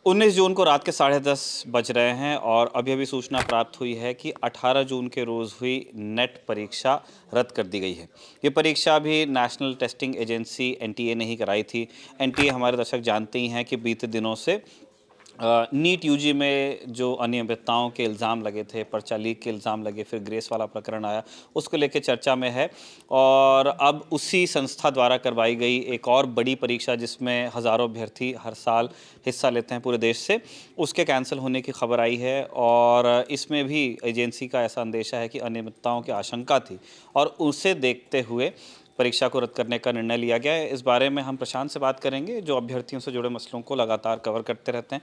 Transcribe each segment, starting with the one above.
19 जून को रात के 10:30 बज रहे हैं और अभी अभी सूचना प्राप्त हुई है कि 18 जून के रोज़ हुई नेट परीक्षा रद्द कर दी गई है। ये परीक्षा भी नेशनल टेस्टिंग एजेंसी एनटीए ने ही कराई थी। एनटीए हमारे दर्शक जानते ही हैं कि बीते दिनों से नीट यूजी में जो अनियमितताओं के इल्ज़ाम लगे थे, पर्चा लीक के इल्ज़ाम लगे, फिर ग्रेस वाला प्रकरण आया, उसको लेके चर्चा में है। और अब उसी संस्था द्वारा करवाई गई एक और बड़ी परीक्षा जिसमें हज़ारों अभ्यर्थी हर साल हिस्सा लेते हैं पूरे देश से, उसके कैंसिल होने की खबर आई है। और इसमें भी एजेंसी का ऐसा अंदेशा है कि अनियमितताओं की आशंका थी और उसे देखते हुए परीक्षा को रद्द करने का निर्णय लिया गया है। इस बारे में हम प्रशांत से बात करेंगे, जो अभ्यर्थियों से जुड़े मसलों को लगातार कवर करते रहते हैं।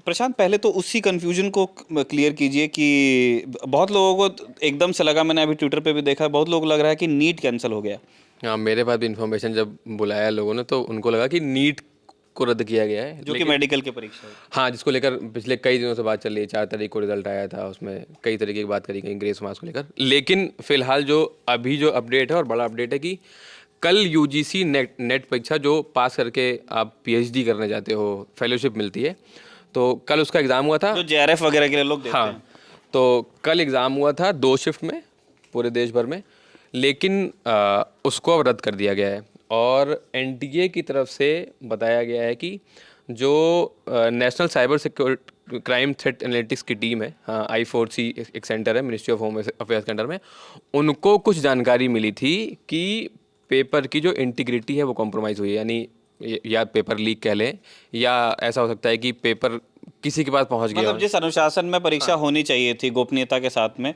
प्रशांत, पहले तो उसी कन्फ्यूजन को क्लियर कीजिए कि बहुत लोगों को एकदम से लगा, मैंने अभी ट्विटर पे भी देखा, बहुत लोग लग रहा है कि नीट कैंसिल हो गया। हाँ, मेरे पास भी इन्फॉर्मेशन जब बुलाया लोगों ने तो उनको लगा कि नीट को रद्द किया गया है, जो कि लेकिन मेडिकल की परीक्षा है। हाँ, जिसको लेकर पिछले कई दिनों से बात चल रही है। 4 तारीख को रिजल्ट आया था, उसमें कई तरीके की बात करी गई ग्रेस मार्क्स को लेकर। लेकिन फिलहाल जो अभी जो अपडेट है और बड़ा अपडेट है कि कल यूजीसी नेट परीक्षा जो पास करके आप पीएचडी करने जाते हो, फेलोशिप मिलती है, तो कल उसका एग्ज़ाम हुआ था। जो जेआरएफ वगैरह के लिए लोग देते हैं। हाँ, तो कल एग्ज़ाम हुआ था 2 शिफ्ट में पूरे देश भर में, लेकिन उसको अब रद्द कर दिया गया है। और एनटीए की तरफ से बताया गया है कि जो national cyber security crime threat analytics की टीम है, हाँ, I4C एक सेंटर है मिनिस्ट्री ऑफ होम अफेयर्स के अंडर में, उनको कुछ जानकारी मिली थी कि पेपर की जो इंटीग्रिटी है वो कॉम्प्रोमाइज़ हुई है। यानी या पेपर लीक कह लें, या ऐसा हो सकता है कि पेपर किसी के पास पहुंच गया मतलब हो। जिस अनुशासन में परीक्षा होनी चाहिए थी गोपनीयता के साथ में,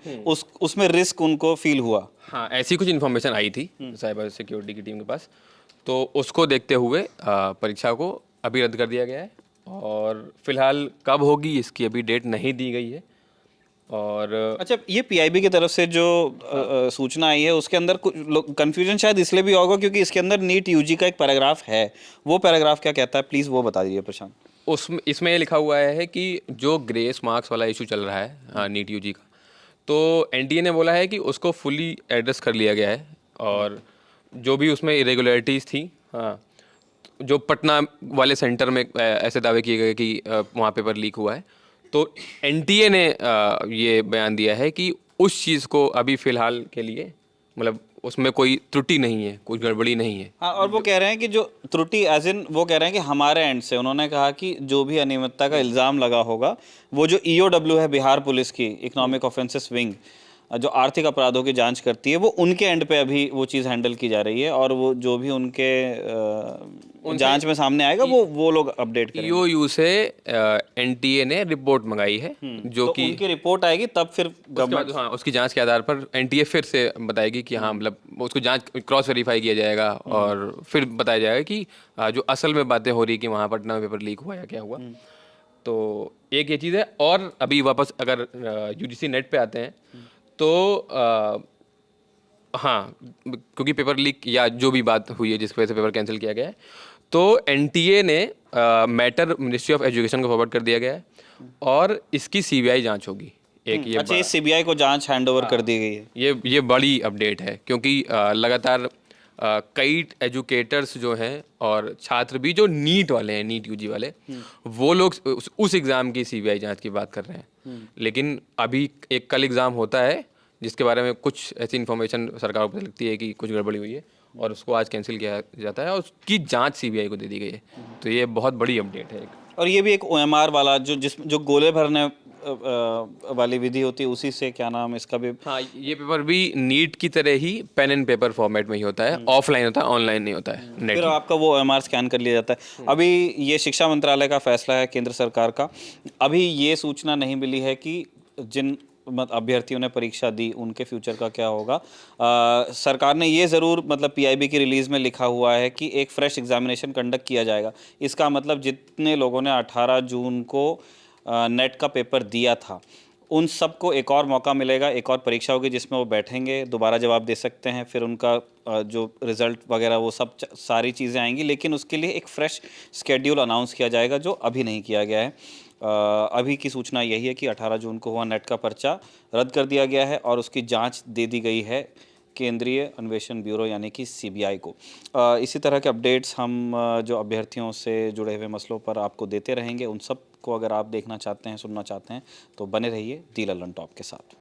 उसमें रिस्क उनको फील हुआ। हाँ, ऐसी कुछ इन्फॉर्मेशन आई थी साइबर सिक्योरिटी की टीम के पास, तो उसको देखते हुए परीक्षा को अभी रद्द कर दिया गया है। और फिलहाल कब होगी इसकी अभी डेट नहीं दी गई है। और अच्छा, ये पीआईबी की तरफ से जो सूचना आई है उसके अंदर कुछ कंफ्यूजन शायद इसलिए भी होगा क्योंकि इसके अंदर नीट यूजी का एक पैराग्राफ है। वो पैराग्राफ क्या कहता है, प्लीज़ वो बता दीजिए प्रशांत। उसमें इसमें ये लिखा हुआ है कि जो ग्रेस मार्क्स वाला इशू चल रहा है नीट यूजी का, तो एनटीए ने बोला है कि उसको फुली एड्रेस कर लिया गया है। और जो भी उसमें इरेगुलरिटीज़ थी, हाँ, जो पटना वाले सेंटर में ऐसे दावे किए गए कि वहाँ पेपर लीक हुआ है, तो एनटीए ने ये बयान दिया है कि उस चीज़ को अभी फ़िलहाल के लिए, मतलब उसमें कोई त्रुटि नहीं है, कोई गड़बड़ी नहीं है। हाँ, और वो कह रहे हैं कि जो त्रुटि एज इन, वो कह रहे हैं कि हमारे एंड से उन्होंने कहा कि जो भी अनियमितता का इल्ज़ाम लगा होगा, वो जो ईओडब्ल्यू है बिहार पुलिस की, इकोनॉमिक ऑफेंसेस विंग, जो आर्थिक अपराधों की जांच करती है, वो उनके एंड पे अभी वो चीज़ हैंडल की जा रही है। और वो जो भी उनके जांच में सामने आएगा वो लोग अपडेट करेंगे। ईओयू से एनटीए ने रिपोर्ट मंगाई है, जो तो कि उनकी रिपोर्ट आएगी तब फिर उसके गवर्नमेंट। बाद, हाँ, उसकी जांच के आधार पर एनटीए फिर से बताएगी कि हाँ, मतलब उसको जांच क्रॉस वेरीफाई किया जाएगा और फिर बताया जाएगा कि जो असल में बातें हो रही कि वहाँ पटना में पेपर लीक हुआ या क्या हुआ। तो एक ये चीज़ है। और अभी वापस अगर यूजीसी नेट पे आते हैं तो हाँ, क्योंकि पेपर लीक या जो भी बात हुई है जिस वजह से पेपर कैंसिल किया गया है, तो एनटीए ने मैटर मिनिस्ट्री ऑफ एजुकेशन को फॉरवर्ड कर दिया गया है और इसकी सीबीआई जांच होगी। एक ये अच्छा, ये सीबीआई को जांच हैंडओवर कर दी गई है। ये बड़ी अपडेट है, क्योंकि लगातार कई एजुकेटर्स जो हैं और छात्र भी जो नीट वाले हैं, नीट यूजी वाले, वो लोग उस एग्ज़ाम की सीबीआई जांच की बात कर रहे हैं। लेकिन अभी एक कल एग्ज़ाम होता है जिसके बारे में कुछ ऐसी इन्फॉर्मेशन सरकार को पता लगती है कि कुछ गड़बड़ी हुई है, और उसको आज कैंसिल किया जाता है और उसकी जांच सीबीआई को दे दी गई है। तो ये बहुत बड़ी अपडेट है एक। और ये भी एक ओएमआर वाला जो गोले भरने वाली विधि होती है, उसी से, क्या नाम इसका भी। हाँ, ये पेपर भी नीट की तरह ही पेन एंड पेपर फॉर्मेट में ही होता है, ऑफलाइन होता है, ऑनलाइन नहीं होता है। नेट फिर आपका वो ओएमआर स्कैन कर लिया जाता है। अभी ये शिक्षा मंत्रालय का फैसला है, केंद्र सरकार का। अभी ये सूचना नहीं मिली है कि जिन अभ्यर्थियों ने परीक्षा दी उनके फ्यूचर का क्या होगा। सरकार ने ये ज़रूर, मतलब पीआईबी की रिलीज़ में लिखा हुआ है कि एक फ्रेश एग्जामिनेशन कंडक्ट किया जाएगा। इसका मतलब जितने लोगों ने 18 जून को नेट का पेपर दिया था, उन सबको एक और मौका मिलेगा, एक और परीक्षा होगी जिसमें वो बैठेंगे, दोबारा जवाब दे सकते हैं, फिर उनका जो रिज़ल्ट वगैरह वो सब सारी चीज़ें आएंगी। लेकिन उसके लिए एक फ़्रेश स्केड्यूल अनाउंस किया जाएगा, जो अभी नहीं किया गया है। अभी की सूचना यही है कि 18 जून को हुआ नेट का पर्चा रद्द कर दिया गया है और उसकी जांच दे दी गई है केंद्रीय अन्वेषण ब्यूरो यानी कि सीबीआई को। इसी तरह के अपडेट्स हम जो अभ्यर्थियों से जुड़े हुए मसलों पर आपको देते रहेंगे। उन सब को अगर आप देखना चाहते हैं, सुनना चाहते हैं तो बने रहिए दी लल्लन टॉप के साथ।